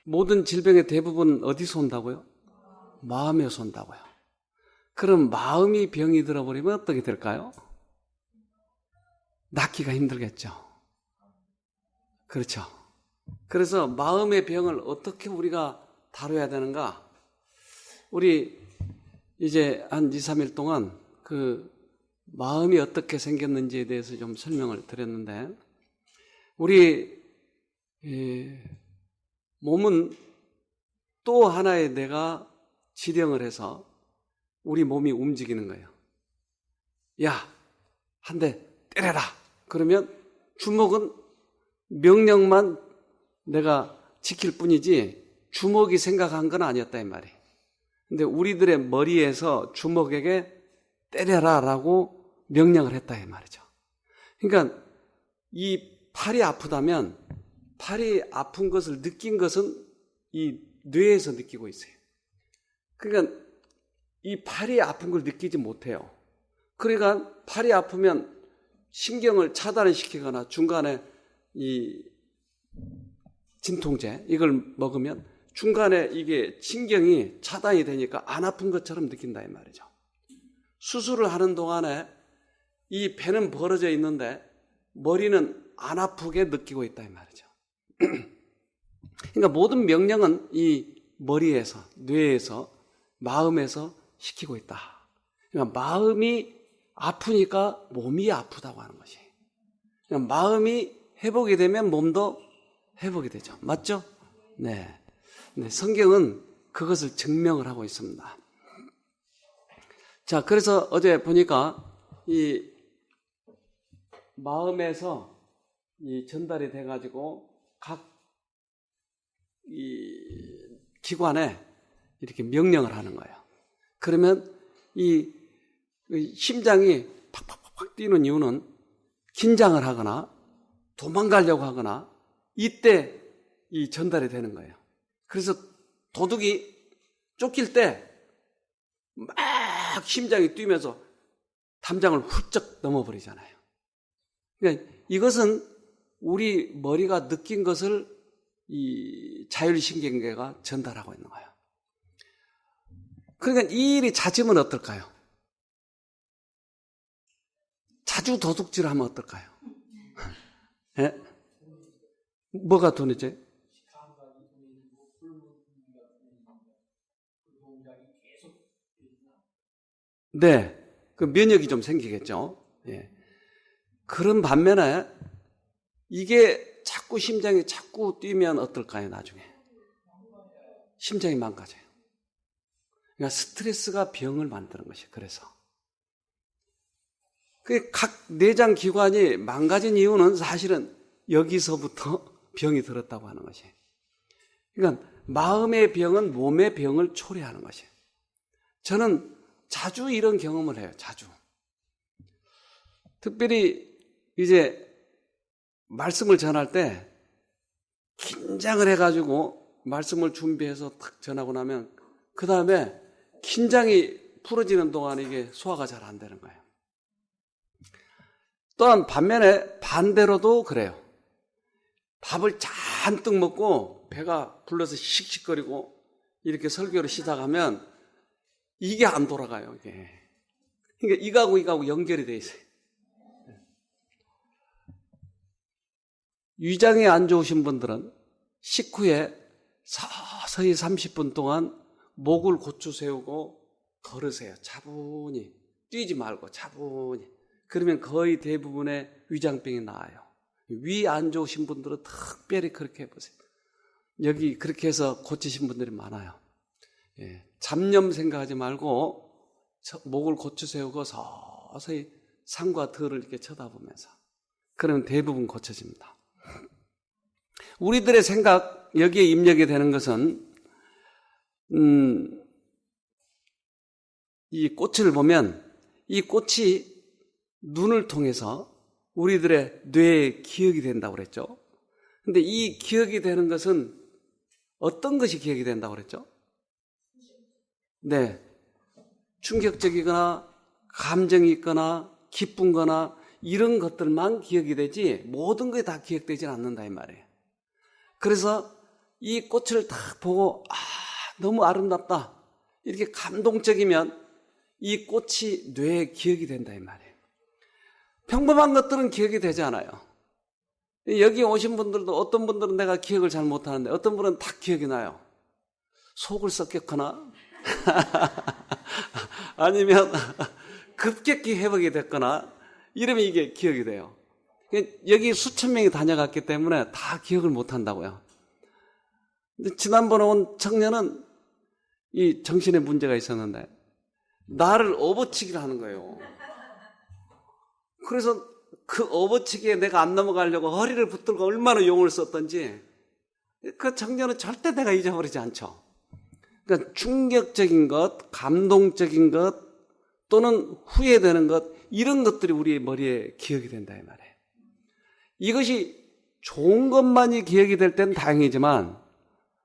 모든 질병의 대부분 어디서 온다고요? 마음에서 온다고요. 그럼 마음이 병이 들어버리면 어떻게 될까요? 낫기가 힘들겠죠. 그렇죠. 그래서 마음의 병을 어떻게 우리가 다뤄야 되는가? 우리 이제 한 2, 3일 동안 그 마음이 어떻게 생겼는지에 대해서 좀 설명을 드렸는데, 우리 몸은 또 하나의 내가 지령을 해서 우리 몸이 움직이는 거예요. 야, 한 대 때려라. 그러면 주먹은 명령만 내가 지킬 뿐이지 주먹이 생각한 건 아니었다 이 말이에요. 근데 우리들의 머리에서 주먹에게 때려라라고 명령을 했다 이 말이죠. 그러니까 이 팔이 아프다면 팔이 아픈 것을 느낀 것은 이 뇌에서 느끼고 있어요. 그러니까 이 팔이 아픈 걸 느끼지 못해요. 그러니까 팔이 아프면 신경을 차단을 시키거나 중간에 이 진통제 이걸 먹으면 중간에 이게 신경이 차단이 되니까 안 아픈 것처럼 느낀다 이 말이죠. 수술을 하는 동안에 이 배는 벌어져 있는데 머리는 안 아프게 느끼고 있다 이 말이죠. 그러니까 모든 명령은 이 머리에서, 뇌에서, 마음에서 시키고 있다. 그러니까 마음이 아프니까 몸이 아프다고 하는 것이. 그러니까 마음이 회복이 되면 몸도 회복이 되죠. 맞죠? 네. 네. 성경은 그것을 증명을 하고 있습니다. 자, 그래서 어제 보니까 이 마음에서 이 전달이 돼가지고 각 이 기관에 이렇게 명령을 하는 거예요. 그러면 이 심장이 팍팍팍 뛰는 이유는 긴장을 하거나 도망가려고 하거나 이때 이 전달이 되는 거예요. 그래서 도둑이 쫓길 때 막 심장이 뛰면서 담장을 훌쩍 넘어버리잖아요. 그러니까 이것은 우리 머리가 느낀 것을 이 자율신경계가 전달하고 있는 거예요. 그러니까 이 일이 잦으면 어떨까요? 자주 도둑질을 하면 어떨까요? 네? 뭐가 돈이지? 네, 그 면역이 좀 생기겠죠. 예. 그런 반면에 이게 자꾸 심장이 자꾸 뛰면 어떨까요? 나중에 심장이 망가져요. 그러니까 스트레스가 병을 만드는 것이. 그래서 각 내장 기관이 망가진 이유는 사실은 여기서부터 병이 들었다고 하는 것이. 그러니까 마음의 병은 몸의 병을 초래하는 것이. 저는 자주 이런 경험을 해요. 자주. 특별히 이제 말씀을 전할 때 긴장을 해가지고 말씀을 준비해서 탁 전하고 나면 그 다음에 긴장이 풀어지는 동안 이게 소화가 잘 안 되는 거예요. 또한 반면에 반대로도 그래요. 밥을 잔뜩 먹고 배가 불러서 씩씩거리고 이렇게 설교를 시작하면 이게 안 돌아가요. 이게. 그러니까 이거하고 연결이 돼 있어요. 위장이 안 좋으신 분들은 식후에 서서히 30분 동안 목을 고추 세우고 걸으세요. 차분히. 뛰지 말고 차분히. 그러면 거의 대부분의 위장병이 나아요. 위 안 좋으신 분들은 특별히 그렇게 해보세요. 여기 그렇게 해서 고치신 분들이 많아요. 예, 잡념 생각하지 말고 목을 고추 세우고 서서히 상과 덜을 이렇게 쳐다보면서 그러면 대부분 고쳐집니다. 우리들의 생각 여기에 입력이 되는 것은 이 꽃을 보면 이 꽃이 눈을 통해서 우리들의 뇌에 기억이 된다고 그랬죠. 근데 이 기억이 되는 것은 어떤 것이 기억이 된다고 그랬죠? 네. 충격적이거나 감정이 있거나 기쁜 거나 이런 것들만 기억이 되지 모든 게 다 기억되지 않는다 이 말이에요. 그래서 이 꽃을 딱 보고 너무 아름답다 이렇게 감동적이면 이 꽃이 뇌에 기억이 된다 이 말이에요. 평범한 것들은 기억이 되지 않아요. 여기 오신 분들도 어떤 분들은 내가 기억을 잘 못하는데 어떤 분은 다 기억이 나요. 속을 썩겠거나 아니면 급격히 회복이 됐거나 이러면 이게 기억이 돼요. 여기 수천 명이 다녀갔기 때문에 다 기억을 못한다고요. 근데 지난번에 온 청년은 이 정신에 문제가 있었는데 나를 업어치기를 하는 거예요. 그래서 그 업어치기에 내가 안 넘어가려고 허리를 붙들고 얼마나 용을 썼던지 그 청년은 절대 내가 잊어버리지 않죠. 그러니까 충격적인 것, 감동적인 것 또는 후회되는 것 이런 것들이 우리의 머리에 기억이 된다 이 말이에요. 이것이 좋은 것만이 기억이 될 때는 다행이지만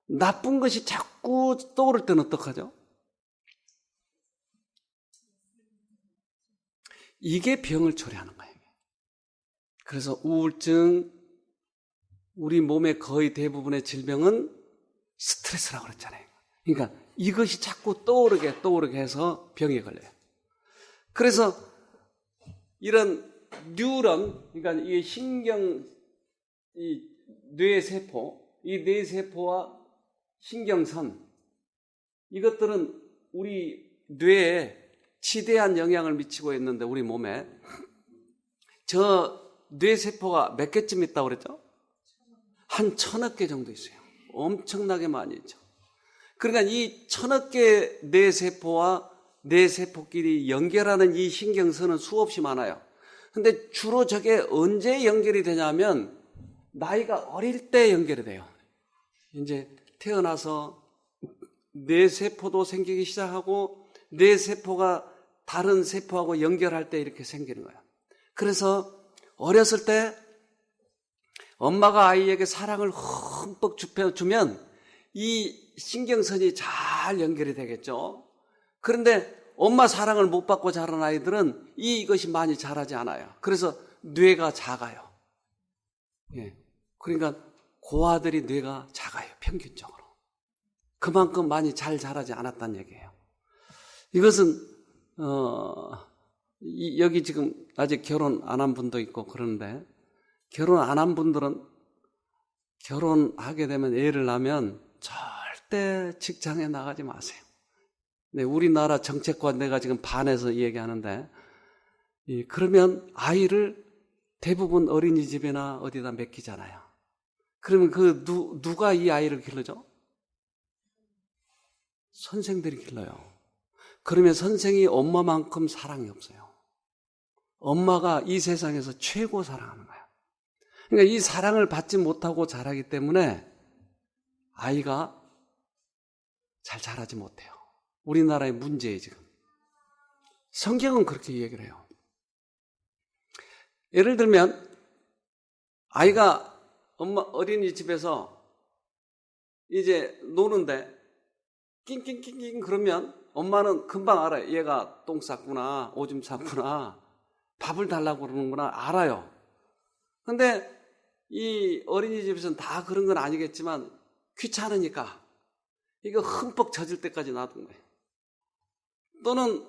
나쁜 것이 자꾸 떠오를 때는 어떡하죠? 이게 병을 초래하는 거예요. 그래서 우울증, 우리 몸의 거의 대부분의 질병은 스트레스라고 그랬잖아요. 그러니까 이것이 자꾸 떠오르게 해서 병에 걸려요. 그래서 이런 뉴런, 그러니까 이 이 뇌세포, 이 뇌세포와 신경선, 이것들은 우리 뇌에 지대한 영향을 미치고 있는데 우리 몸에 저 뇌세포가 몇 개쯤 있다고 그랬죠? 한 1000억 개 정도 있어요. 엄청나게 많이 있죠. 그러니까 이 1000억 개 뇌세포와 뇌세포끼리 연결하는 이 신경선은 수없이 많아요. 근데 주로 저게 언제 연결이 되냐면 나이가 어릴 때 연결이 돼요. 이제 태어나서 뇌세포도 생기기 시작하고 뇌세포가 다른 세포하고 연결할 때 이렇게 생기는 거예요. 그래서 어렸을 때 엄마가 아이에게 사랑을 흠뻑 주면 이 신경선이 잘 연결이 되겠죠. 그런데 엄마 사랑을 못 받고 자란 아이들은 이것이 많이 자라지 않아요. 그래서 뇌가 작아요. 예. 그러니까 고아들이 뇌가 작아요. 평균적으로. 그만큼 많이 잘 자라지 않았다는 얘기예요. 이것은 여기 지금 아직 결혼 안 한 분도 있고 그러는데 결혼 안 한 분들은 결혼하게 되면 애를 낳으면 절대 직장에 나가지 마세요. 네, 우리나라 정책관 내가 지금 반해서 얘기하는데 그러면 아이를 대부분 어린이집이나 어디다 맡기잖아요. 그러면 누가 이 아이를 길러줘? 선생들이 길러요. 그러면 선생이 엄마만큼 사랑이 없어요. 엄마가 이 세상에서 최고 사랑하는 거예요. 그러니까 이 사랑을 받지 못하고 자라기 때문에 아이가 잘 자라지 못해요. 우리나라의 문제예요, 지금. 성경은 그렇게 얘기를 해요. 예를 들면 아이가 엄마 어린이집에서 이제 노는데 낑낑낑낑 그러면 엄마는 금방 알아요. 얘가 똥 쌌구나, 오줌 쌌구나, 밥을 달라고 그러는구나 알아요. 근데 이 어린이집에서는 다 그런 건 아니겠지만 귀찮으니까 이거 흠뻑 젖을 때까지 놔둔 거예요. 또는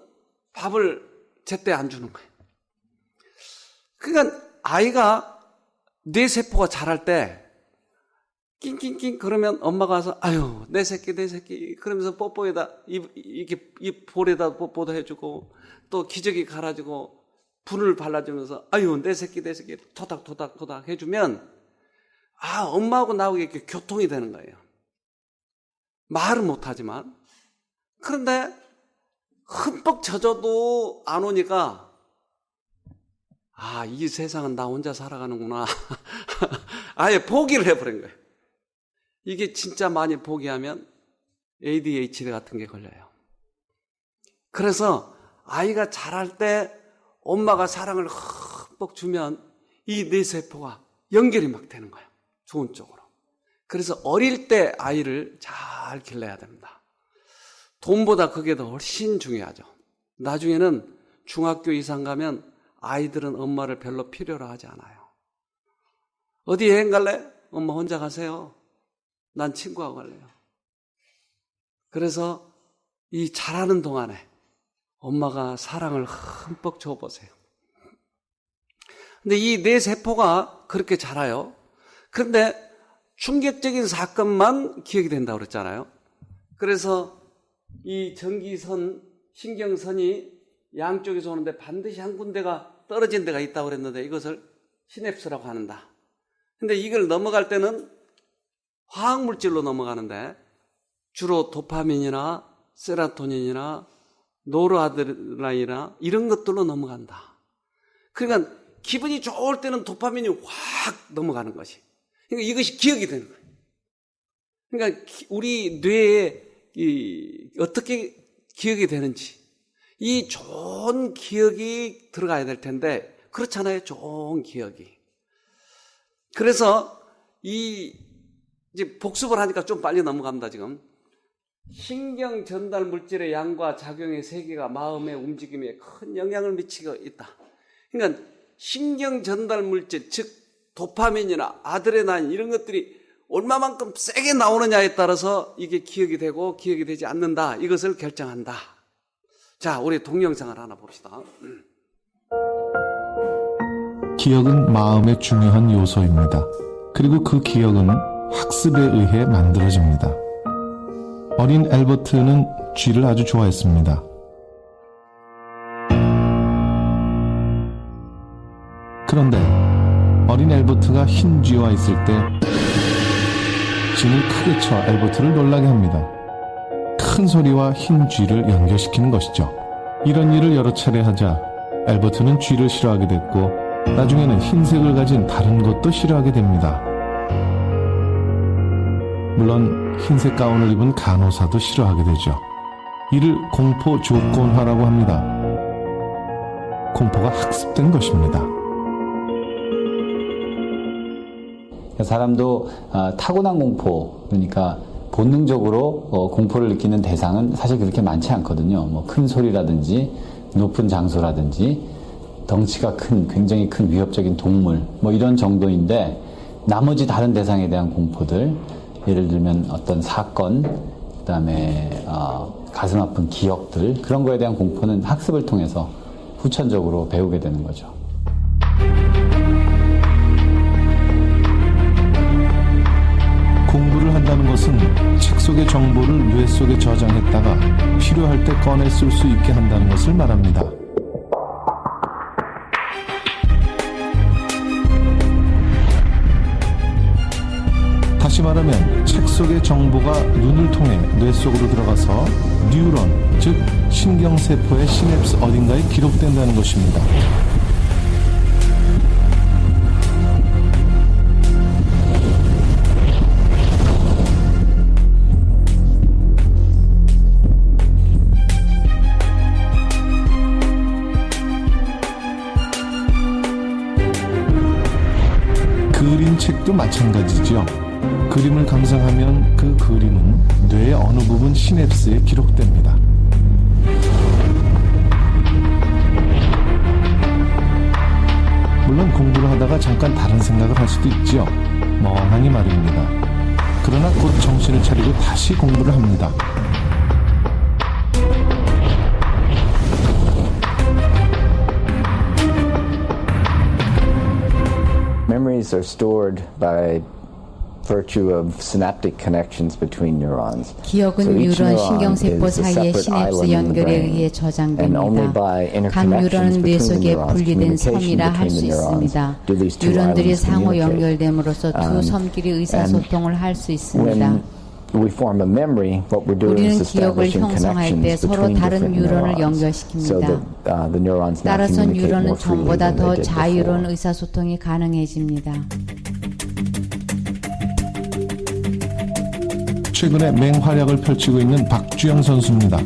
밥을 제때 안 주는 거예요. 그러니까 아이가 뇌세포가 자랄 때 낑낑낑 그러면 엄마가 와서 아유 내 새끼 그러면서 뽀뽀에다 이렇게 입 볼에다 뽀뽀도 해주고 또 기저귀 갈아주고 분을 발라주면서 아유 내 새끼 토닥토닥 해주면 엄마하고 나하고 이렇게 교통이 되는 거예요. 말은 못하지만. 그런데 흠뻑 젖어도 안 오니까 이 세상은 나 혼자 살아가는구나. 아예 포기를 해버린 거예요. 이게 진짜 많이 포기하면 ADHD 같은 게 걸려요. 그래서 아이가 자랄 때 엄마가 사랑을 흠뻑 주면 이 뇌세포가 연결이 막 되는 거예요. 좋은 쪽으로. 그래서 어릴 때 아이를 잘 길러야 됩니다. 돈보다 그게 더 훨씬 중요하죠. 나중에는 중학교 이상 가면 아이들은 엄마를 별로 필요로 하지 않아요. 어디 여행 갈래? 엄마 혼자 가세요. 난 친구하고 갈래요. 그래서 이 자라는 동안에 엄마가 사랑을 흠뻑 줘보세요. 근데 이 뇌 세포가 그렇게 자라요. 그런데 충격적인 사건만 기억이 된다고 그랬잖아요. 그래서 이 전기선, 신경선이 양쪽에서 오는데 반드시 한 군데가 떨어진 데가 있다고 그랬는데 이것을 시냅스라고 하는다. 근데 이걸 넘어갈 때는 화학물질로 넘어가는데 주로 도파민이나 세로토닌이나 노르아드레날린이나 이런 것들로 넘어간다. 그러니까 기분이 좋을 때는 도파민이 확 넘어가는 것이. 그러니까 이것이 기억이 되는 거예요. 그러니까 우리 뇌에 어떻게 기억이 되는지 이 좋은 기억이 들어가야 될 텐데 그렇잖아요. 좋은 기억이. 그래서 이제 복습을 하니까 좀 빨리 넘어갑니다. 지금 신경 전달 물질의 양과 작용의 세계가 마음의 움직임에 큰 영향을 미치고 있다. 그러니까 신경 전달 물질, 즉 도파민이나 아드레날린 이런 것들이 얼마만큼 세게 나오느냐에 따라서 이게 기억이 되고 기억이 되지 않는다. 이것을 결정한다. 자, 우리 동영상을 하나 봅시다. 기억은 마음의 중요한 요소입니다. 그리고 그 기억은 학습에 의해 만들어집니다. 어린 엘버트는 쥐를 아주 좋아했습니다. 그런데 어린 엘버트가 흰 쥐와 있을 때 쥐는 크게 쳐 엘버트를 놀라게 합니다. 큰 소리와 흰 쥐를 연결시키는 것이죠. 이런 일을 여러 차례 하자 엘버트는 쥐를 싫어하게 됐고 나중에는 흰색을 가진 다른 것도 싫어하게 됩니다. 물론 흰색 가운을 입은 간호사도 싫어하게 되죠. 이를 공포 조건화라고 합니다. 공포가 학습된 것입니다. 사람도 타고난 공포, 그러니까 본능적으로 공포를 느끼는 대상은 사실 그렇게 많지 않거든요. 뭐 큰 소리라든지 높은 장소라든지 덩치가 큰, 굉장히 큰 위협적인 동물 뭐 이런 정도인데 나머지 다른 대상에 대한 공포들, 예를 들면 어떤 사건, 그다음에 가슴 아픈 기억들, 그런 거에 대한 공포는 학습을 통해서 후천적으로 배우게 되는 거죠. 공부를 한다는 것은 책 속의 정보를 뇌 속에 저장했다가 필요할 때 꺼내 쓸 수 있게 한다는 것을 말합니다. 다시 말하면 책 속의 정보가 눈을 통해 뇌 속으로 들어가서 뉴런, 즉 신경세포의 시냅스 어딘가에 기록된다는 것입니다. 그림책도 마찬가지죠. 그림을 감상하면 그 그림은 뇌의 어느 부분 시냅스에 기록됩니다. 물론 공부를 하다가 잠깐 다른 생각을 할 수도 있죠. 멍하니 말입니다. 그러나 곧 정신을 차리고 다시 공부를 합니다. Memories are stored by virtue of synaptic connections between neurons. 기억은 뉴런 신경세포 사이의 시냅스 연결에 의해 저장됩니다. 각 뉴런은 뇌 속에 분리된 섬이라 할 수 있습니다. 뉴런들이 상호 연결됨으로써 두 섬끼리 의사소통을 할 수 있습니다. 우리는 기억을 형성할 때 서로 다른 뉴런을 연결시킵니다. 따라서 뉴런은 전보다 더 자유로운 의사소통이 가능해집니다. 최근에 맹활약을 펼치고 있는 박주영 선수입니다.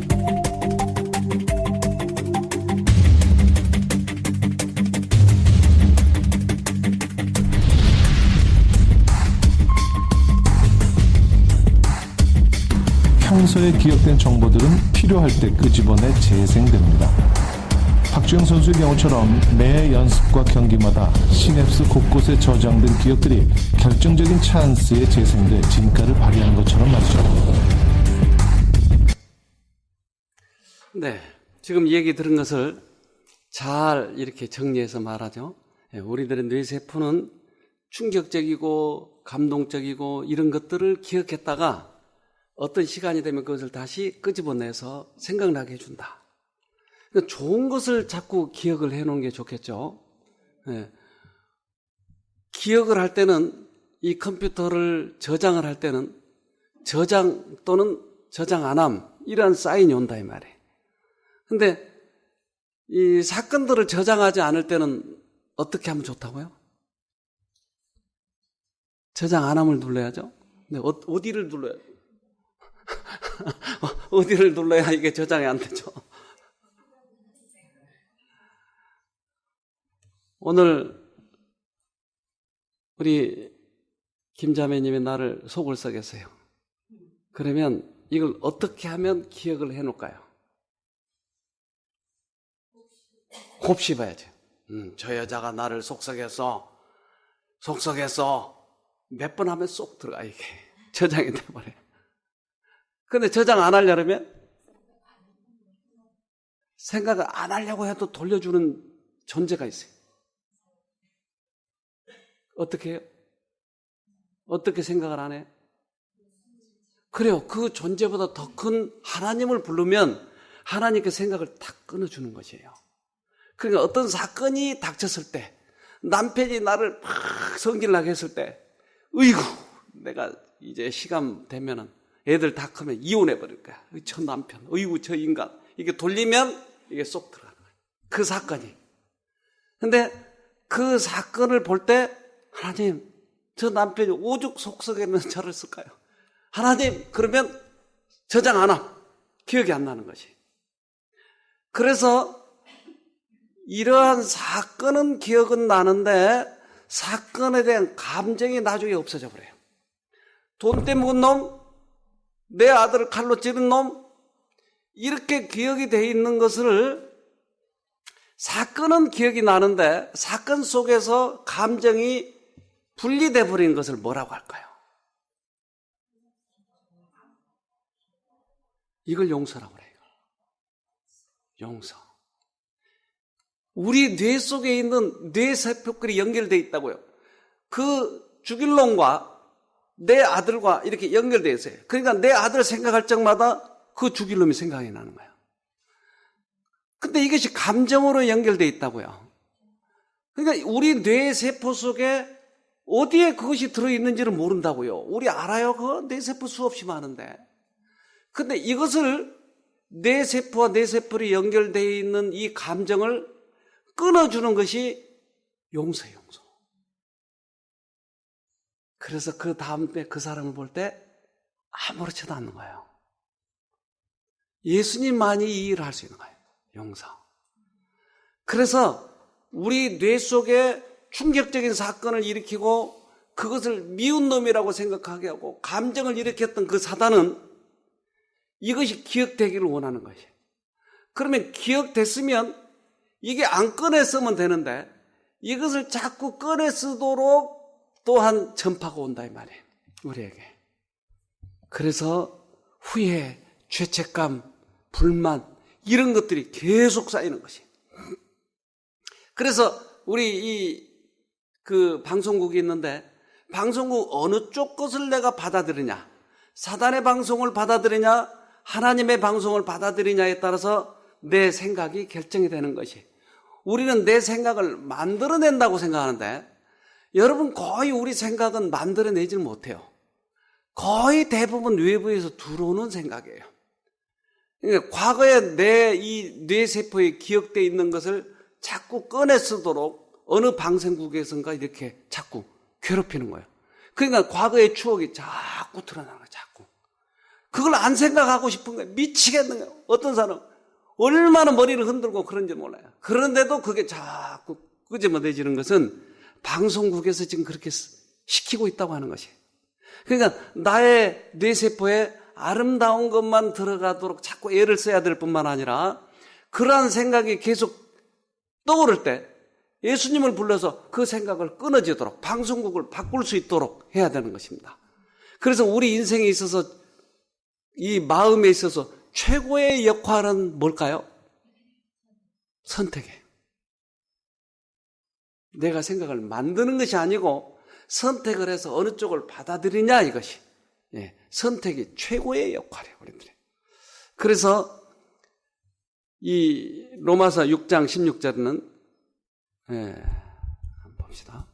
평소에 기억된 정보들은 필요할 때 끄집어내 재생됩니다. 박주영 선수의 경우처럼 매 연습과 경기마다 시냅스 곳곳에 저장된 기억들이 결정적인 찬스에 재생돼 진가를 발휘하는 것처럼 말이죠. 네, 지금 얘기 들은 것을 잘 이렇게 정리해서 말하죠. 우리들의 뇌세포는 충격적이고 감동적이고 이런 것들을 기억했다가 어떤 시간이 되면 그것을 다시 끄집어내서 생각나게 해준다. 그러니까 좋은 것을 자꾸 기억을 해놓는 게 좋겠죠. 기억을 할 때는 이 컴퓨터를 저장을 할 때는 저장 또는 저장 안함 이런 사인이 온다 이 말이에요. 근데 이 사건들을 저장하지 않을 때는 어떻게 하면 좋다고요? 저장 안함을 눌러야죠. 네, 어디를 눌러야 어디를 눌러야 이게 저장이 안 되죠. 오늘 우리 김자매님이 나를 속을 썩였어요. 그러면 이걸 어떻게 하면 기억을 해놓을까요? 곱씹어야죠. 저 여자가 나를 속썩였어. 몇 번 하면 쏙 들어가 이게 저장이 돼버려요. 근데 저장 안 하려면 생각을 안 하려고 해도 돌려주는 존재가 있어요. 어떻게 해요? 어떻게 생각을 안 해요? 그래요. 그 존재보다 더 큰 하나님을 부르면 하나님께 생각을 탁 끊어주는 것이에요. 그러니까 어떤 사건이 닥쳤을 때 남편이 나를 막 성질나게 했을 때 으이구 내가 이제 시간 되면은 애들 다 크면 이혼해 버릴 거야. 저 남편, 으이구 저 인간 이게 돌리면 이게 쏙 들어가는 거야. 그 사건이. 근데 그 사건을 볼 때 하나님 저 남편이 오죽 속썩이는 저를 쓸까요? 하나님 그러면 저장 안 함. 기억이 안 나는 것이. 그래서 이러한 사건은 기억은 나는데 사건에 대한 감정이 나중에 없어져 버려요. 돈 때문에 놈, 내 아들을 칼로 찌른 놈 이렇게 기억이 돼 있는 것을 사건은 기억이 나는데 사건 속에서 감정이 분리돼 버린 것을 뭐라고 할까요? 이걸 용서라고 그래요. 용서. 우리 뇌 속에 있는 뇌세포끼리 연결되어 있다고요. 그 죽일 놈과 내 아들과 이렇게 연결되어 있어요. 그러니까 내 아들을 생각할 적마다 그 죽일 놈이 생각이 나는 거예요. 근데 이것이 감정으로 연결되어 있다고요. 그러니까 우리 뇌세포 속에 어디에 그것이 들어있는지를 모른다고요. 우리 알아요. 그 뇌세포 수없이 많은데. 근데 이것을 뇌세포와 뇌세포로 연결되어 있는 이 감정을 끊어주는 것이 용서예요, 용서. 그래서 그 다음에 그 사람을 볼 때 아무렇지도 않는 거예요. 예수님만이 이 일을 할 수 있는 거예요. 용서. 그래서 우리 뇌 속에 충격적인 사건을 일으키고 그것을 미운 놈이라고 생각하게 하고 감정을 일으켰던 그 사단은 이것이 기억되기를 원하는 것이에요. 그러면 기억됐으면 이게 안 꺼내 쓰면 되는데 이것을 자꾸 꺼내 쓰도록 또한 전파가 온다 이 말이에요. 우리에게. 그래서 후회, 죄책감, 불만 이런 것들이 계속 쌓이는 것이에요. 그래서 우리 그 방송국이 있는데 방송국 어느 쪽 것을 내가 받아들이냐, 사단의 방송을 받아들이냐, 하나님의 방송을 받아들이냐에 따라서 내 생각이 결정이 되는 것이. 우리는 내 생각을 만들어낸다고 생각하는데 여러분 거의 우리 생각은 만들어내질 못해요. 거의 대부분 외부에서 들어오는 생각이에요. 그러니까 과거에 내 이 뇌세포에 기억되어 있는 것을 자꾸 꺼내 쓰도록 어느 방송국에선가 이렇게 자꾸 괴롭히는 거예요. 그러니까 과거의 추억이 자꾸 드러나는 거예요. 자꾸. 그걸 안 생각하고 싶은 거예요. 미치겠는 거예요. 어떤 사람은 얼마나 머리를 흔들고 그런지 몰라요. 그런데도 그게 자꾸 끄집어내지는 것은 방송국에서 지금 그렇게 시키고 있다고 하는 것이에요. 그러니까 나의 뇌세포에 아름다운 것만 들어가도록 자꾸 애를 써야 될 뿐만 아니라 그러한 생각이 계속 떠오를 때 예수님을 불러서 그 생각을 끊어지도록 방송국을 바꿀 수 있도록 해야 되는 것입니다. 그래서 우리 인생에 있어서 이 마음에 있어서 최고의 역할은 뭘까요? 선택이에요. 내가 생각을 만드는 것이 아니고 선택을 해서 어느 쪽을 받아들이냐 이것이. 예, 선택이 최고의 역할이에요. 우리들이. 그래서 이 로마서 6장 16절은 한번 봅시다.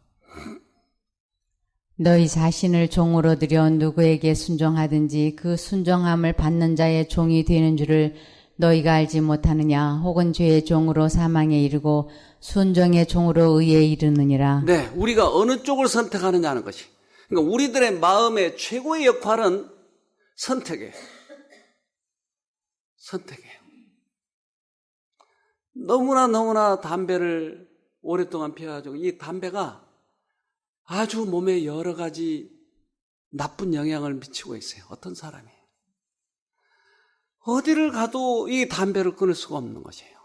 너희 자신을 종으로 들여 누구에게 순종하든지 그 순종함을 받는 자의 종이 되는 줄을 너희가 알지 못하느냐? 혹은 죄의 종으로 사망에 이르고 순종의 종으로 의에 이르느니라. 네, 우리가 어느 쪽을 선택하느냐는 것이. 그러니까 우리들의 마음의 최고의 역할은 선택이에요. 선택이에요. 너무나 담배를 오랫동안 피워가지고 이 담배가 아주 몸에 여러 가지 나쁜 영향을 미치고 있어요. 어떤 사람이. 어디를 가도 이 담배를 끊을 수가 없는 것이에요.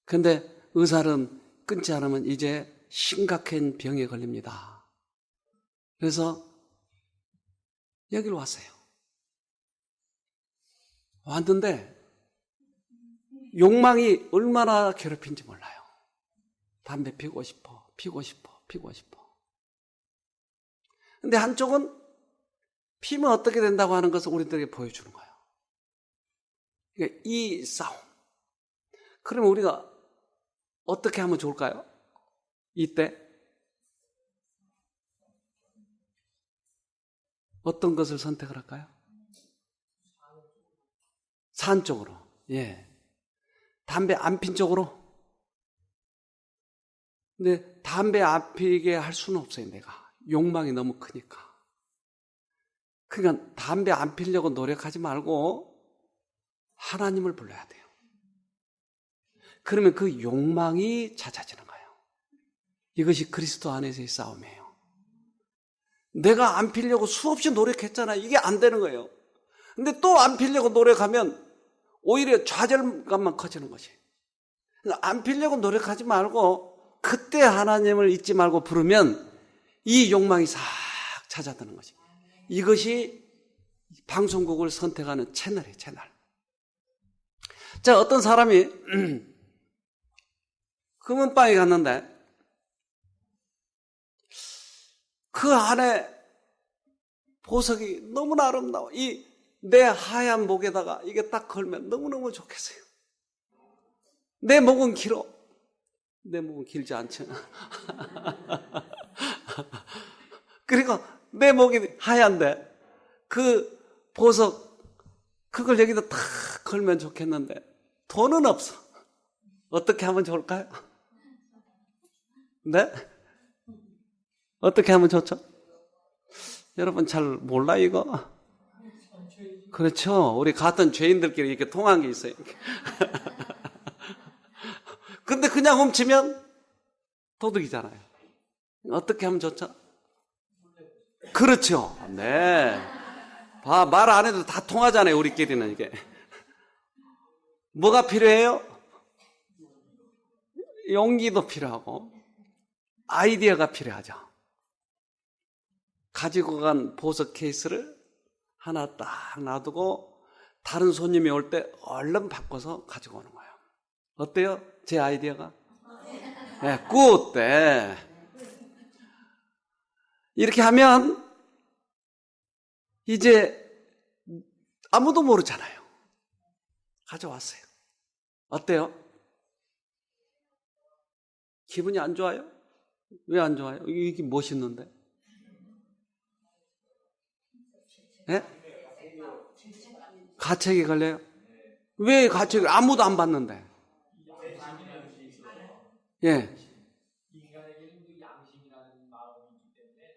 그런데 의사는 끊지 않으면 이제 심각한 병에 걸립니다. 그래서 여기로 왔어요. 왔는데 욕망이 얼마나 괴롭힌지 몰라요. 담배 피우고 싶어. 근데 한쪽은 피면 어떻게 된다고 하는 것을 우리들에게 보여주는 거예요. 그러니까 이 싸움. 그러면 우리가 어떻게 하면 좋을까요? 이때 어떤 것을 선택을 할까요? 산 쪽으로. 예. 담배 안 핀 쪽으로. 근데 담배 안 피게 할 수는 없어요, 내가. 욕망이 너무 크니까. 그러니까 담배 안 피려고 노력하지 말고 하나님을 불러야 돼요. 그러면 그 욕망이 잦아지는 거예요. 이것이 그리스도 안에서의 싸움이에요. 내가 안 피려고 수없이 노력했잖아요. 이게 안 되는 거예요. 근데 또 안 피려고 노력하면 오히려 좌절감만 커지는 것이. 그러니까 안 피려고 노력하지 말고 그때 하나님을 잊지 말고 부르면 이 욕망이 싹 찾아드는 것이. 이것이 방송국을 선택하는 채널이에요, 채널. 자, 어떤 사람이 금은방에 갔는데 그 안에 보석이 너무나 아름다워. 이 내 하얀 목에다가 이게 딱 걸면 너무너무 좋겠어요. 내 목은 길어. 내 목은 길지 않죠. 그리고 내 목이 하얀데 그 보석 그걸 여기다 탁 걸면 좋겠는데 돈은 없어. 어떻게 하면 좋을까요? 네? 어떻게 하면 좋죠? 여러분 잘 몰라 이거? 그렇죠. 우리 같은 죄인들끼리 이렇게 통한 게 있어요. 근데 그냥 훔치면 도둑이잖아요. 어떻게 하면 좋죠? 그렇죠. 네. 말 안 해도 다 통하잖아요, 우리끼리는 이게. 뭐가 필요해요? 용기도 필요하고, 아이디어가 필요하죠. 가지고 간 보석 케이스를 하나 딱 놔두고, 다른 손님이 올 때 얼른 바꿔서 가지고 오는 거예요. 어때요? 제 아이디어가? 네, 굿! 네. 이렇게 하면, 이제 아무도 모르잖아요. 가져왔어요. 어때요? 기분이 안 좋아요? 왜 안 좋아요? 이게 멋있는데? 예? 가책이 걸려요? 왜 가책이? 아무도 안 받는데. 예.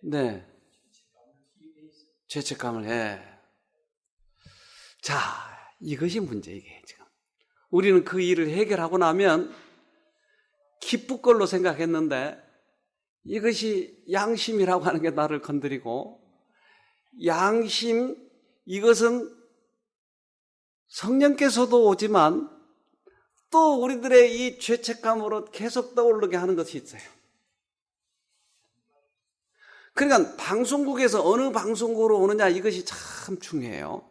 네. 죄책감을 해. 자, 이것이 문제, 이게 지금. 우리는 그 일을 해결하고 나면 기쁠 걸로 생각했는데 이것이 양심이라고 하는 게 나를 건드리고, 양심, 이것은 성령께서도 오지만 또 우리들의 이 죄책감으로 계속 떠오르게 하는 것이 있어요. 그러니까 방송국에서 어느 방송국으로 오느냐 이것이 참 중요해요.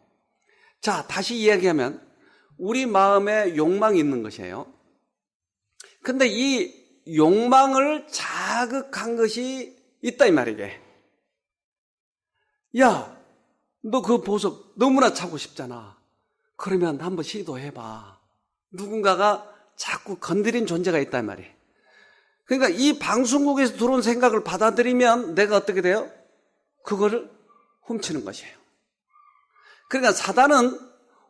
자, 다시 이야기하면 우리 마음에 욕망이 있는 것이에요. 근데 이 욕망을 자극한 것이 있다 이 말이게. 야, 너 그 보석 너무나 차고 싶잖아. 그러면 한번 시도해봐. 누군가가 자꾸 건드린 존재가 있단 말이에요. 그러니까 이 방송국에서 들어온 생각을 받아들이면 내가 어떻게 돼요? 그거를 훔치는 것이에요. 그러니까 사단은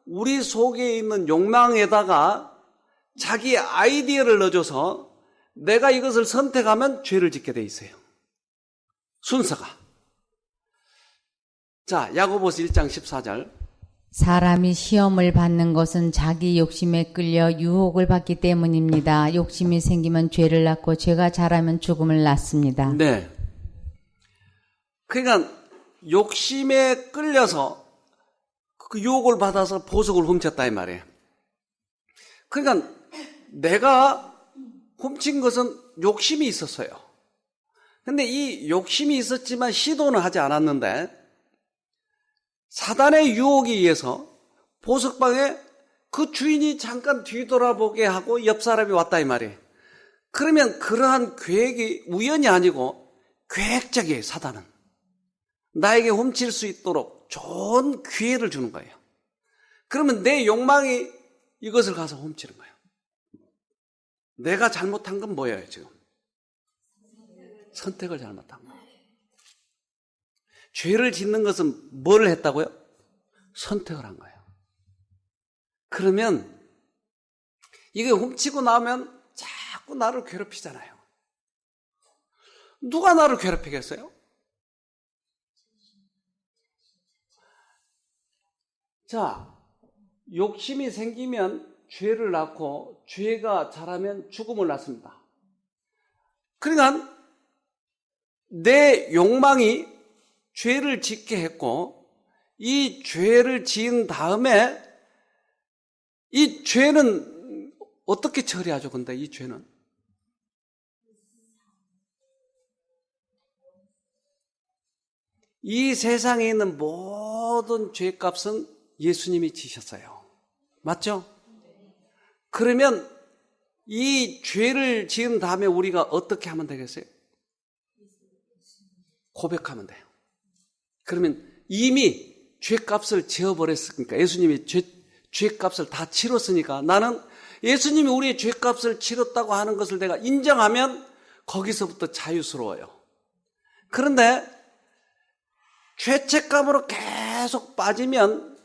우리 속에 있는 욕망에다가 자기 아이디어를 넣어줘서 내가 이것을 선택하면 죄를 짓게 돼 있어요. 순서가. 자, 야고보서 1장 14절. 사람이 시험을 받는 것은 자기 욕심에 끌려 유혹을 받기 때문입니다. 욕심이 생기면 죄를 낳고 죄가 자라면 죽음을 낳습니다. 네. 그러니까 욕심에 끌려서 그 유혹을 받아서 보석을 훔쳤다 이 말이에요. 그러니까 내가 훔친 것은 욕심이 있었어요. 근데 이 욕심이 있었지만 시도는 하지 않았는데 사단의 유혹에 의해서 보석방에 그 주인이 잠깐 뒤돌아보게 하고 옆 사람이 왔다 이 말이에요. 그러면 그러한 계획이 우연이 아니고 계획적이에요. 사단은 나에게 훔칠 수 있도록 좋은 기회를 주는 거예요. 그러면 내 욕망이 이것을 가서 훔치는 거예요. 내가 잘못한 건 뭐예요 지금? 선택을 잘못한 거예요. 죄를 짓는 것은 뭘 했다고요? 선택을 한 거예요. 그러면 이게 훔치고 나면 자꾸 나를 괴롭히잖아요. 누가 나를 괴롭히겠어요? 자, 욕심이 생기면 죄를 낳고 죄가 자라면 죽음을 낳습니다. 그러니까 내 욕망이 죄를 짓게 했고 이 죄를 지은 다음에 이 죄는 어떻게 처리하죠? 근데 이 죄는 이 세상에 있는 모든 죄값은 예수님이 지셨어요. 맞죠? 그러면 이 죄를 지은 다음에 우리가 어떻게 하면 되겠어요? 고백하면 돼요. 그러면 이미 죄값을 지어버렸으니까 예수님이 죄값을 다 치렀으니까 나는 예수님이 우리의 죄값을 치렀다고 하는 것을 내가 인정하면 거기서부터 자유스러워요. 그런데 죄책감으로 계속 빠지면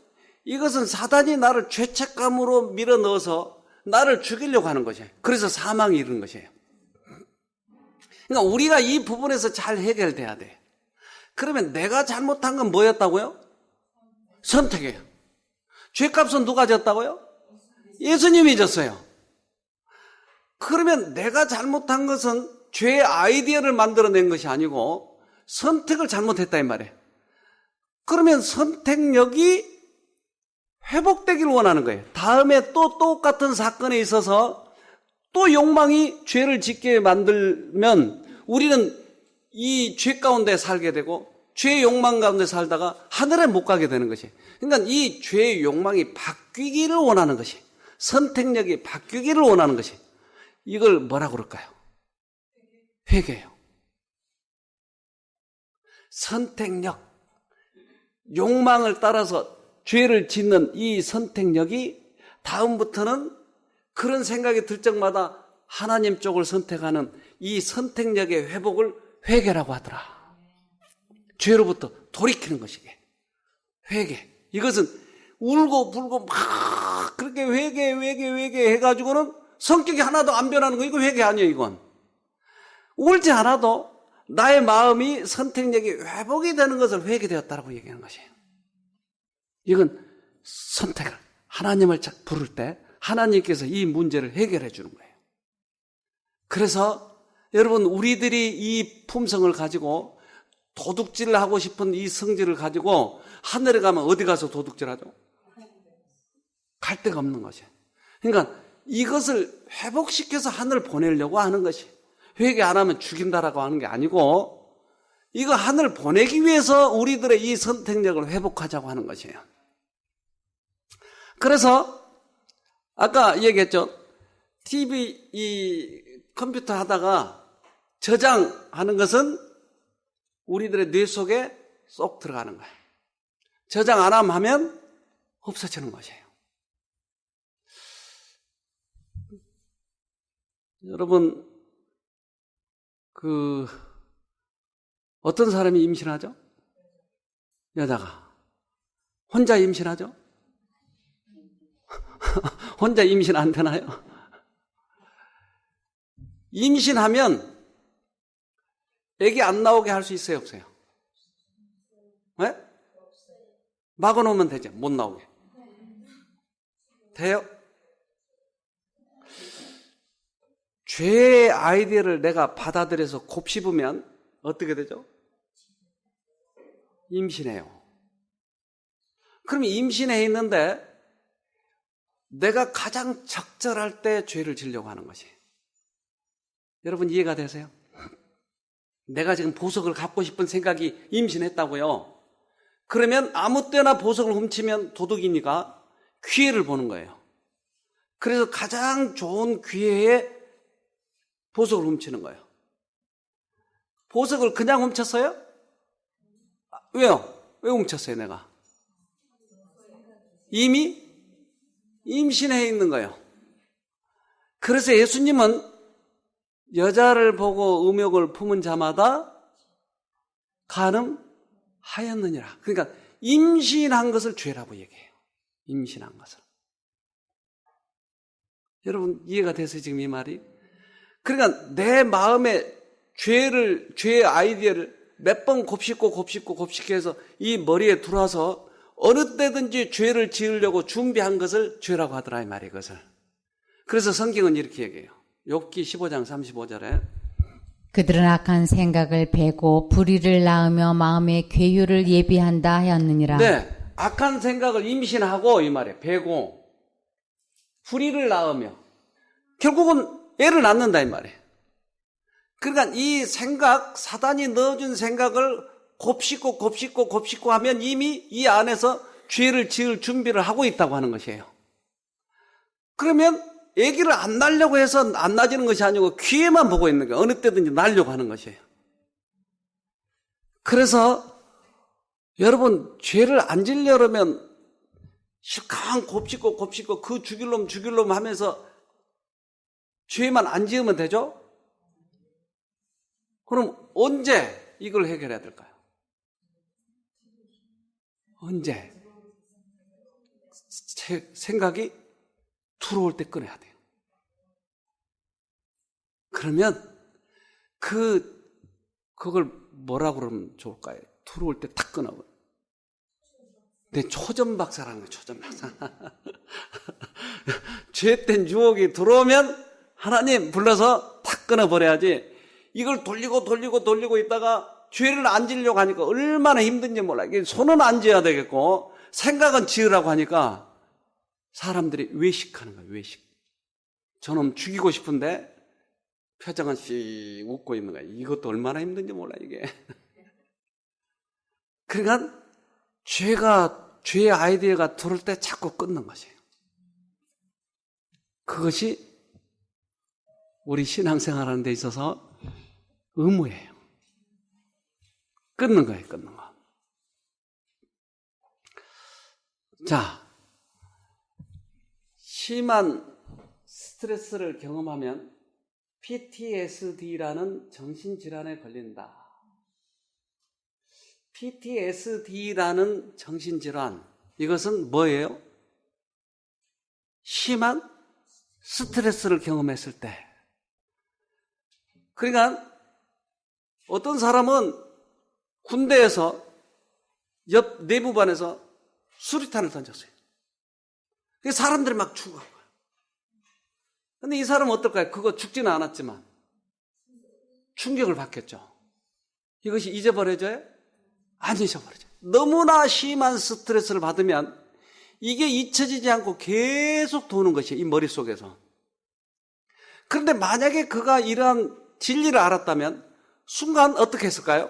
이것은 사단이 나를 죄책감으로 밀어넣어서 나를 죽이려고 하는 것이에요. 그래서 사망이 이르는 것이에요. 그러니까 우리가 이 부분에서 잘 해결돼야 돼요. 그러면 내가 잘못한 건 뭐였다고요? 선택이에요. 죄값은 누가 졌다고요? 예수님이 졌어요. 그러면 내가 잘못한 것은 죄의 아이디어를 만들어낸 것이 아니고 선택을 잘못했다 이 말이에요. 그러면 선택력이 회복되기를 원하는 거예요. 다음에 또 똑같은 사건에 있어서 또 욕망이 죄를 짓게 만들면 우리는 이 죄 가운데 살게 되고 죄의 욕망 가운데 살다가 하늘에 못 가게 되는 것이. 그러니까 이 죄의 욕망이 바뀌기를 원하는 것이, 선택력이 바뀌기를 원하는 것이, 이걸 뭐라고 그럴까요? 회개예요. 선택력, 욕망을 따라서 죄를 짓는 이 선택력이 다음부터는 그런 생각이 들 적마다 하나님 쪽을 선택하는 이 선택력의 회복을 회개라고 하더라. 죄로부터 돌이키는 것이게. 회개. 이것은 울고 불고 막 그렇게 회개 해가지고는 성격이 하나도 안 변하는 거. 이거 회개 아니에요, 이건. 울지 않아도 나의 마음이 선택력이 회복이 되는 것을 회개되었다라고 얘기하는 것이에요. 이건 선택을, 하나님을 부를 때 하나님께서 이 문제를 해결해 주는 거예요. 그래서 여러분, 우리들이 이 품성을 가지고 도둑질을 하고 싶은 이 성질을 가지고 하늘에 가면 어디 가서 도둑질하죠? 갈 데가 없는 것이에요. 그러니까 이것을 회복시켜서 하늘 보내려고 하는 것이, 회개 안 하면 죽인다라고 하는 게 아니고 이거 하늘 보내기 위해서 우리들의 이 선택력을 회복하자고 하는 것이에요. 그래서 아까 얘기했죠. TV, 이 컴퓨터 하다가 저장하는 것은 우리들의 뇌 속에 쏙 들어가는 거예요. 저장 안 하면 없어지는 것이에요. 여러분, 어떤 사람이 임신하죠? 여자가. 혼자 임신하죠? 혼자 임신 안 되나요? 임신하면 애기 안 나오게 할 수 있어요, 없어요? 네? 막아놓으면 되죠, 못 나오게. 돼요? 죄의 아이디어를 내가 받아들여서 곱씹으면 어떻게 되죠? 임신해요. 그럼 임신해 있는데 내가 가장 적절할 때 죄를 지으려고 하는 것이. 여러분 이해가 되세요? 내가 지금 보석을 갖고 싶은 생각이 임신했다고요. 그러면 아무 때나 보석을 훔치면 도둑이니까 기회를 보는 거예요. 그래서 가장 좋은 기회에 보석을 훔치는 거예요. 보석을 그냥 훔쳤어요? 왜요? 왜 훔쳤어요, 내가? 이미 임신해 있는 거예요. 그래서 예수님은 여자를 보고 음욕을 품은 자마다 간음하였느니라. 그러니까 임신한 것을 죄라고 얘기해요. 임신한 것을. 여러분 이해가 됐어요, 지금 이 말이? 그러니까 내 마음에 죄의 아이디어를 몇 번 곱씹고 해서 이 머리에 들어와서 어느 때든지 죄를 지으려고 준비한 것을 죄라고 하더라 이 말이에요. 이것을. 그래서 성경은 이렇게 얘기해요. 욥기 15장 35절에 그들은 악한 생각을 베고 불의를 낳으며 마음의 괴유를 예비한다 하였느니라. 네, 악한 생각을 임신하고 이 말이에요. 베고 불의를 낳으며 결국은 애를 낳는다 이 말이에요. 그러니까 이 생각, 사단이 넣어준 생각을 곱씹고 하면 이미 이 안에서 죄를 지을 준비를 하고 있다고 하는 것이에요. 그러면 아기를 안 낳으려고 해서 안 낳아지는 것이 아니고 기회만 보고 있는 거예요. 어느 때든지 낳으려고 하는 것이에요. 그래서 여러분 죄를 안 지으려면 실컷 곱씹고 그 죽일 놈 하면서 죄만 안 지으면 되죠? 그럼 언제 이걸 해결해야 될까요? 언제? 생각이 들어올 때 끊어야 돼요. 그러면 그걸 뭐라고 그러면 좋을까요? 들어올 때 탁 끊어버려. 내 초전박사라는 거예요, 초전박사. 죄된 유혹이 들어오면 하나님 불러서 탁 끊어버려야지. 이걸 돌리고 있다가 죄를 안 지으려고 하니까 얼마나 힘든지 몰라. 이게 손은 안 지어야 되겠고 생각은 지으라고 하니까 사람들이 외식하는 거예요. 외식. 저놈 죽이고 싶은데 표정은 씩 웃고 있는 거예요. 이것도 얼마나 힘든지 몰라 이게. 그러니까 죄의 아이디어가 들어올 때 자꾸 끊는 것이에요. 그것이 우리 신앙생활하는 데 있어서 의무예요. 끊는 거예요, 끊는 거. 자, 심한 스트레스를 경험하면 PTSD라는 정신질환에 걸린다. PTSD라는 정신질환, 이것은 뭐예요? 심한 스트레스를 경험했을 때. 그러니까 어떤 사람은 군대에서 옆 내무반에서 수류탄을 던졌어요. 사람들이 막 죽어간 거예요. 근데 이 사람은 어떨까요? 그거 죽지는 않았지만 충격을 받겠죠. 이것이 잊어버려져요? 안 잊어버려져요. 너무나 심한 스트레스를 받으면 이게 잊혀지지 않고 계속 도는 것이에요. 이 머릿속에서. 그런데 만약에 그가 이러한 진리를 알았다면 순간 어떻게 했을까요?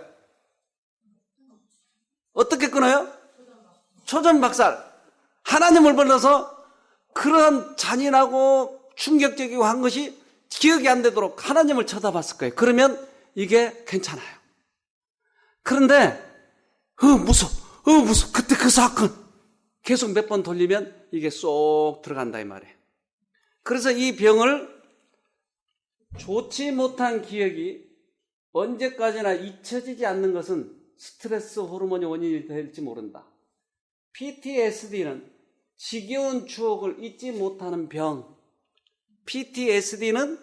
어떻게 끊어요? 초전박살. 하나님을 불러서 그런 잔인하고 충격적이고 한 것이 기억이 안 되도록 하나님을 쳐다봤을 거예요. 그러면 이게 괜찮아요. 그런데 무서워. 그때 그 사건 계속 몇 번 돌리면 이게 쏙 들어간다 이 말이에요. 그래서 이 병을 좋지 못한 기억이 언제까지나 잊혀지지 않는 것은 스트레스 호르몬의 원인이 될지 모른다. PTSD는 지겨운 추억을 잊지 못하는 병. PTSD는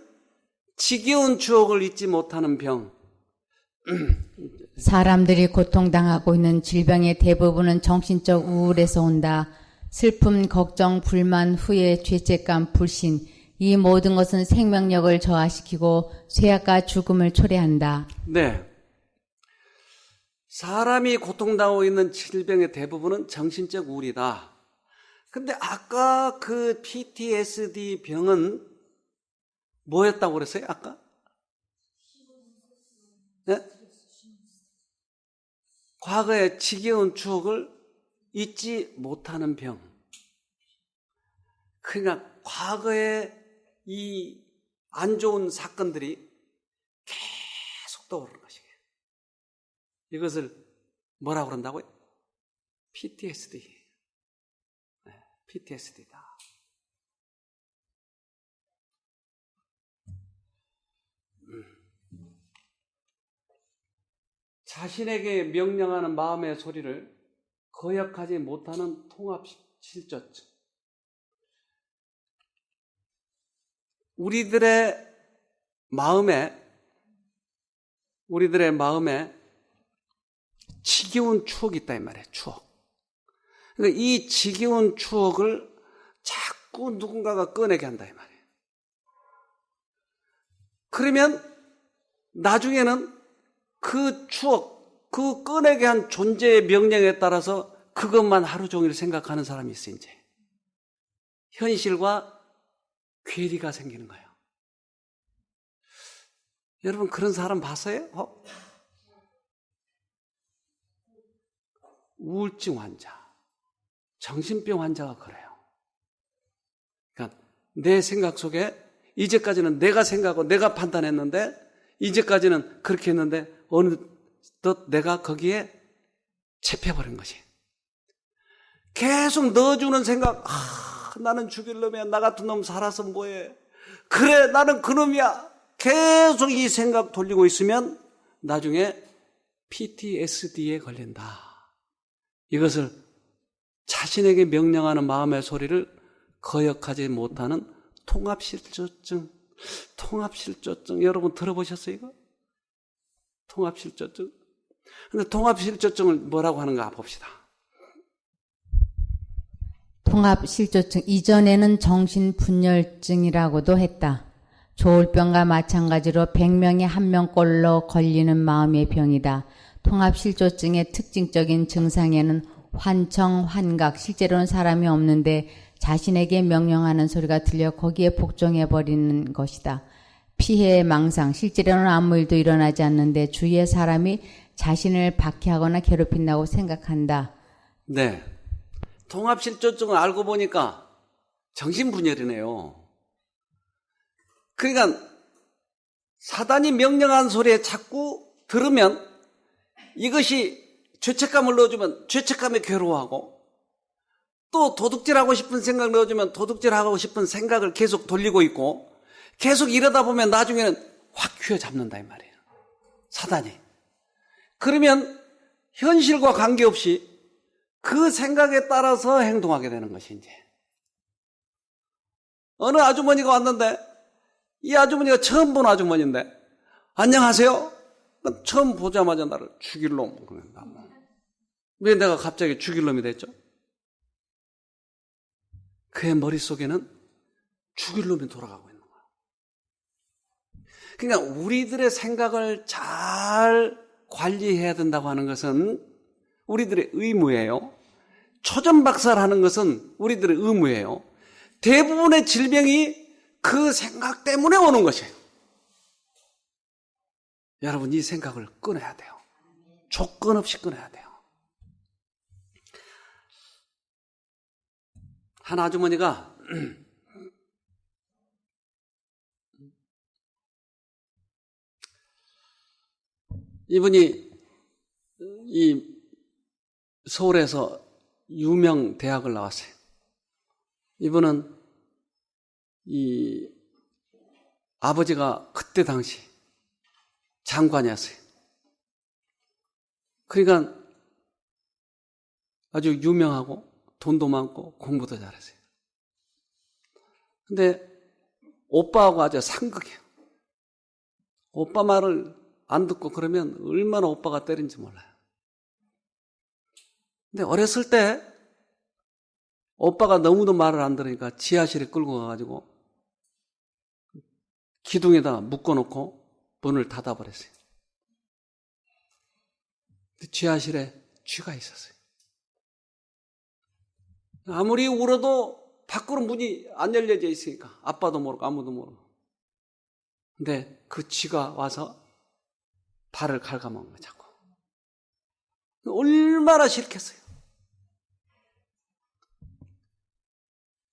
지겨운 추억을 잊지 못하는 병. 사람들이 고통당하고 있는 질병의 대부분은 정신적 우울에서 온다. 슬픔, 걱정, 불만, 후회, 죄책감, 불신, 이 모든 것은 생명력을 저하시키고 쇠약과 죽음을 초래한다. 네. 사람이 고통당하고 있는 질병의 대부분은 정신적 우울이다. 근데 아까 그 PTSD 병은 뭐였다고 그랬어요? 아까? 네? 과거의 지겨운 추억을 잊지 못하는 병. 그러니까 과거의 이 안 좋은 사건들이 계속 떠오르는 것이에요. 이것을 뭐라고 그런다고요? PTSD. 네, PTSD다. 자신에게 명령하는 마음의 소리를 거역하지 못하는 통합실조증. 우리들의 마음에 지겨운 추억이 있다 이 말이에요. 추억. 그러니까 이 지겨운 추억을 자꾸 누군가가 꺼내게 한다 이 말이에요. 그러면 나중에는 그 추억, 그 꺼내게 한 존재의 명령에 따라서 그것만 하루 종일 생각하는 사람이 있어 이제. 현실과 괴리가 생기는 거예요. 여러분 그런 사람 봤어요? 우울증 환자, 정신병 환자가 그래요. 그러니까 내 생각 속에 이제까지는 내가 생각하고 내가 판단했는데 이제까지는 그렇게 했는데 어느덧 내가 거기에 잡혀버린 것이. 계속 넣어주는 생각, 나는 죽일 놈이야. 나 같은 놈 살아서 뭐해. 그래 나는 그놈이야. 계속 이 생각 돌리고 있으면 나중에 PTSD에 걸린다. 이것을 자신에게 명령하는 마음의 소리를 거역하지 못하는 통합실조증. 통합실조증 여러분 들어보셨어요 이거? 통합실조증. 근데 통합실조증을 뭐라고 하는가 봅시다. 통합실조증 이전에는 정신분열증이라고도 했다. 조울병과 마찬가지로 100명에 1명꼴로 걸리는 마음의 병이다. 통합실조증의 특징적인 증상에는 환청, 환각, 실제로는 사람이 없는데 자신에게 명령하는 소리가 들려 거기에 복종해버리는 것이다. 피해, 망상, 실제로는 아무 일도 일어나지 않는데 주위의 사람이 자신을 박해하거나 괴롭힌다고 생각한다. 네. 통합실조증을 알고 보니까 정신분열이네요. 그러니까 사단이 명령한 소리에 자꾸 들으면 이것이 죄책감을 넣어주면 죄책감에 괴로워하고 또 도둑질하고 싶은 생각 넣어주면 도둑질하고 싶은 생각을 계속 돌리고 있고 계속 이러다 보면 나중에는 확 휘어잡는다 이 말이에요. 사단이. 그러면 현실과 관계없이 그 생각에 따라서 행동하게 되는 것이 이제. 어느 아주머니가 왔는데 이 아주머니가 처음 본 아주머니인데 안녕하세요? 처음 보자마자 나를 죽일 놈. 왜 내가 갑자기 죽일 놈이 됐죠? 그의 머릿속에는 죽일 놈이 돌아가고 있는 거야. 그러니까 우리들의 생각을 잘 관리해야 된다고 하는 것은 우리들의 의무예요. 초전박살하는 것은 우리들의 의무예요. 대부분의 질병이 그 생각 때문에 오는 것이에요. 여러분, 이 생각을 끊어야 돼요. 조건 없이 끊어야 돼요. 한 아주머니가 이분이 이 서울에서 유명 대학을 나왔어요. 이분은 이 아버지가 그때 당시 장관이었어요. 그러니까 아주 유명하고 돈도 많고 공부도 잘했어요. 근데 오빠하고 아주 상극이에요. 오빠 말을 안 듣고 그러면 얼마나 오빠가 때린지 몰라요. 근데 어렸을 때 오빠가 너무도 말을 안 들으니까 지하실에 끌고 가가지고 기둥에다 묶어놓고 문을 닫아버렸어요. 근데 지하실에 쥐가 있었어요. 아무리 울어도 밖으로 문이 안 열려져 있으니까 아빠도 모르고 아무도 모르고. 근데 그 쥐가 와서 발을 갉아먹은 거야, 자꾸. 얼마나 싫겠어요.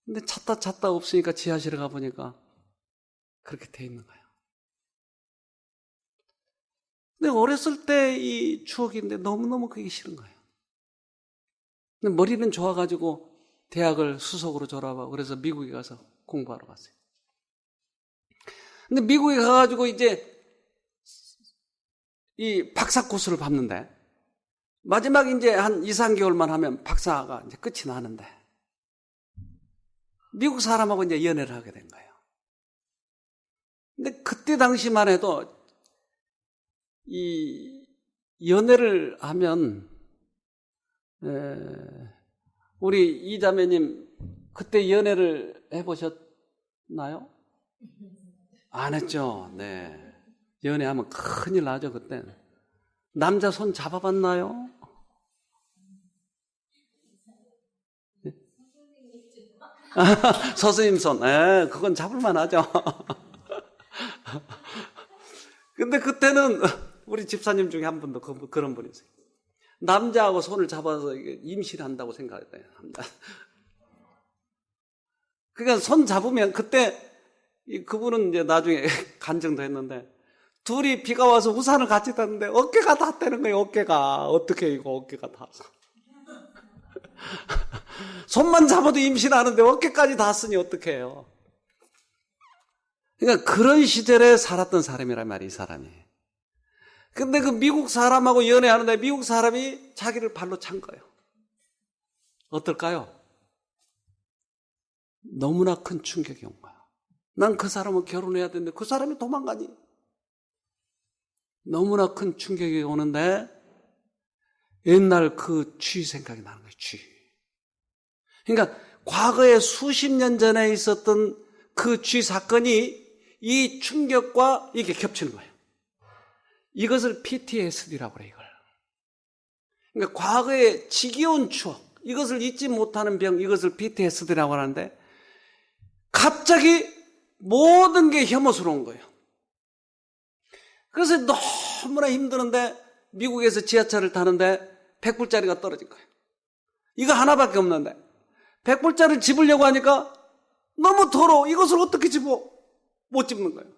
근데 찾다 없으니까 지하실에 가보니까 그렇게 돼 있는 거예요. 근데 어렸을 때 이 추억인데 너무너무 그게 싫은 거예요. 근데 머리는 좋아가지고 대학을 수석으로 졸업하고 그래서 미국에 가서 공부하러 갔어요. 근데 미국에 가가지고 이제 이 박사 코스를 밟는데 마지막 이제 한 2, 3개월만 하면 박사가 이제 끝이 나는데 미국 사람하고 이제 연애를 하게 된 거예요. 근데 그때 당시만 해도 이 연애를 하면 우리 이자매님 그때 연애를 해보셨나요? 안 했죠. 네. 연애하면 큰일 나죠, 그때. 남자 손 잡아봤나요? 네? 서스님 손, 그건 잡을만 하죠. 근데 그때는 우리 집사님 중에 한 분도 그런 분이세요. 남자하고 손을 잡아서 임신한다고 생각했대요. 그러니까 손 잡으면 그때 그분은 이제 나중에 간증도 했는데 둘이 비가 와서 우산을 같이 탔는데 어깨가 닿다는 거예요. 어깨가 어떻게 이거 어깨가 닿아서 손만 잡아도 임신하는데 어깨까지 닿았으니 어떻게 해요? 그러니까 그런 시절에 살았던 사람이란 말이에요, 이 사람이. 근데 그 미국 사람하고 연애하는데 미국 사람이 자기를 발로 찬 거예요. 어떨까요? 너무나 큰 충격이 온 거야. 난 그 사람하고 결혼해야 되는데 그 사람이 도망가니? 너무나 큰 충격이 오는데 옛날 그 쥐 생각이 나는 거예요, 쥐. 그러니까 과거에 수십 년 전에 있었던 그 쥐 사건이 이 충격과 이게 겹치는 거예요. 이것을 PTSD라고 그래요, 이걸. 그러니까 과거의 지겨운 추억, 이것을 잊지 못하는 병, 이것을 PTSD라고 하는데 갑자기 모든 게 혐오스러운 거예요. 그래서 너무나 힘드는데 미국에서 지하철을 타는데 100불짜리가 떨어진 거예요. 이거 하나밖에 없는데 100불짜리를 집으려고 하니까 너무 더러워. 이것을 어떻게 집어? 못 집는 거예요.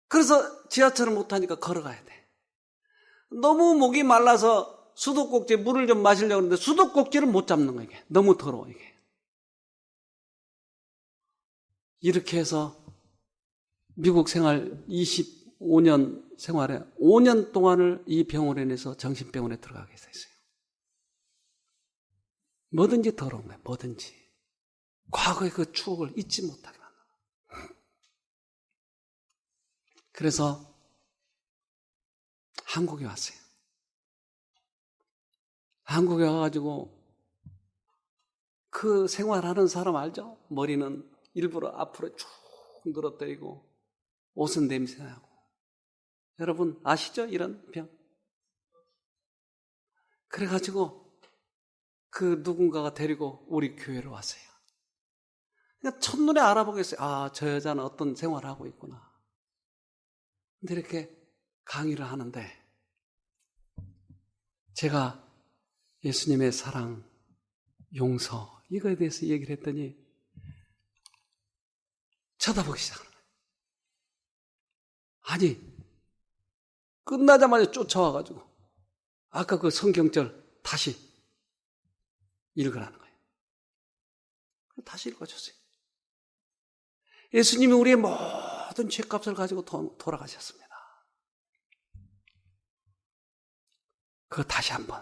그래서 지하철을 못 타니까 걸어가야 돼. 너무 목이 말라서 수도꼭지에 물을 좀 마시려고 하는데 수도꼭지를 못 잡는 거예요. 이게. 너무 더러워 이게. 이렇게 해서 미국 생활 25년 생활에 5년 동안을 이 병원에서 정신병원에 들어가게 됐어요. 뭐든지 더러운 거예요. 뭐든지. 과거의 그 추억을 잊지 못하게 만들어. 그래서 한국에 왔어요. 한국에 와가지고 그 생활하는 사람 알죠? 머리는 일부러 앞으로 쭉 늘어뜨리고 옷은 냄새나고. 여러분 아시죠? 이런 병. 그래가지고 그 누군가가 데리고 우리 교회로 왔어요. 그냥 첫눈에 알아보겠어요. 아, 저 여자는 어떤 생활을 하고 있구나. 근데 이렇게 강의를 하는데 제가 예수님의 사랑, 용서 이거에 대해서 얘기를 했더니 쳐다보기 시작하는 거예요. 아니, 끝나자마자 쫓아와가지고 아까 그 성경절 다시 읽으라는 거예요. 다시 읽어줬어요. 예수님이 우리의 모든 죄값을 가지고 돌아가셨습니다. 그거 다시 한번.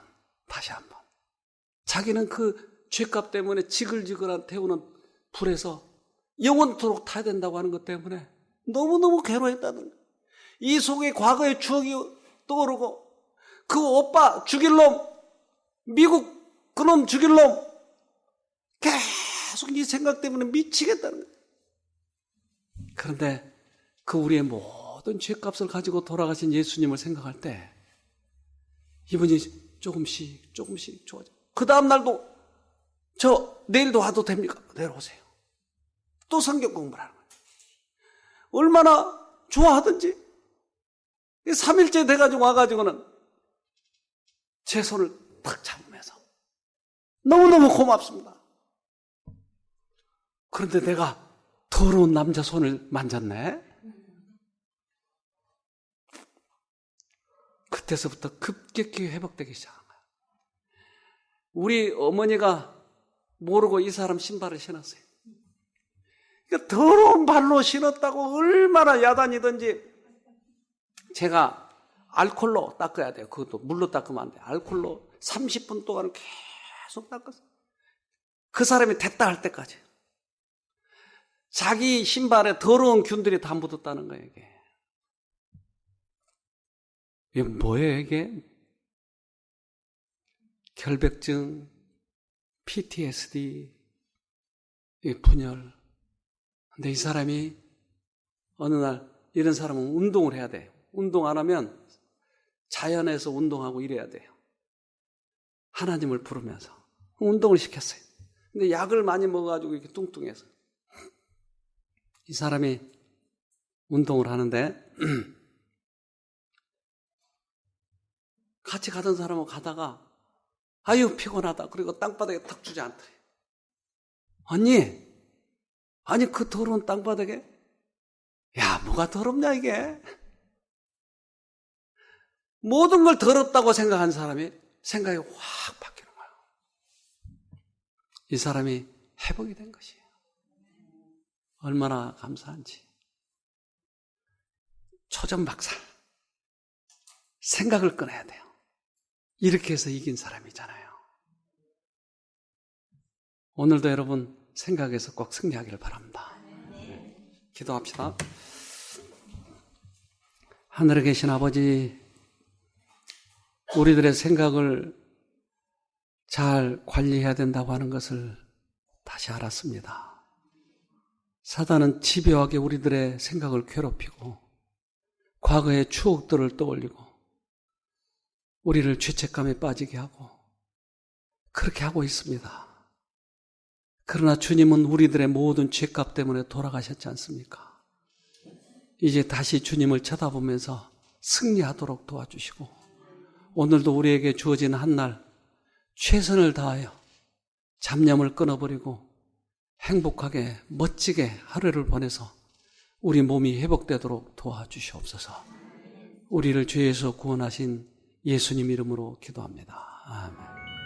자기는 그 죄값 때문에 지글지글한 태우는 불에서 영원토록 타야 된다고 하는 것 때문에 너무너무 괴로워했다는 거예요. 이 속에 과거의 추억이 떠오르고 그 오빠 죽일 놈, 미국 그놈 죽일 놈 계속 이 생각 때문에 미치겠다는 거예요. 그런데 그 우리의 모든 죄값을 가지고 돌아가신 예수님을 생각할 때 이분이 조금씩 좋아져. 그 다음 날도 저 내일도 와도 됩니까? 내려오세요. 또 성경 공부를 하는 거예요. 얼마나 좋아하든지 3일째 돼가지고 와가지고는 제 손을 탁 잡으면서 너무너무 고맙습니다. 그런데 내가 더러운 남자 손을 만졌네. 그때서부터 급격히 회복되기 시작한 거야. 우리 어머니가 모르고 이 사람 신발을 신었어요. 그러니까 더러운 발로 신었다고 얼마나 야단이든지 제가 알콜로 닦아야 돼요. 그것도 물로 닦으면 안 돼요. 알콜로 30분 동안 계속 닦았어요. 그 사람이 됐다 할 때까지. 자기 신발에 더러운 균들이 다 묻었다는 거예요, 이게. 이게 뭐예요, 이게? 결백증, PTSD, 분열. 근데 이 사람이 어느 날 이런 사람은 운동을 해야 돼요. 운동 안 하면 자연에서 운동하고 이래야 돼요. 하나님을 부르면서. 운동을 시켰어요. 근데 약을 많이 먹어가지고 이렇게 뚱뚱해서. 이 사람이 운동을 하는데 같이 가던 사람하고 가다가 아유 피곤하다. 그리고 땅바닥에 탁 주저앉더래요. 아니 그 더러운 땅바닥에 야 뭐가 더럽냐 이게. 모든 걸 더럽다고 생각한 사람이 생각이 확 바뀌는 거예요. 이 사람이 회복이 된 것이에요. 얼마나 감사한지. 초전박살. 생각을 꺼내야 돼요. 이렇게 해서 이긴 사람이잖아요. 오늘도 여러분 생각에서 꼭 승리하기를 바랍니다. 기도합시다. 하늘에 계신 아버지, 우리들의 생각을 잘 관리해야 된다고 하는 것을 다시 알았습니다. 사단은 집요하게 우리들의 생각을 괴롭히고 과거의 추억들을 떠올리고 우리를 죄책감에 빠지게 하고 그렇게 하고 있습니다. 그러나 주님은 우리들의 모든 죄값 때문에 돌아가셨지 않습니까? 이제 다시 주님을 쳐다보면서 승리하도록 도와주시고 오늘도 우리에게 주어진 한날 최선을 다하여 잡념을 끊어버리고 행복하게 멋지게 하루를 보내서 우리 몸이 회복되도록 도와주시옵소서. 우리를 죄에서 구원하신 예수님 이름으로 기도합니다. 아멘.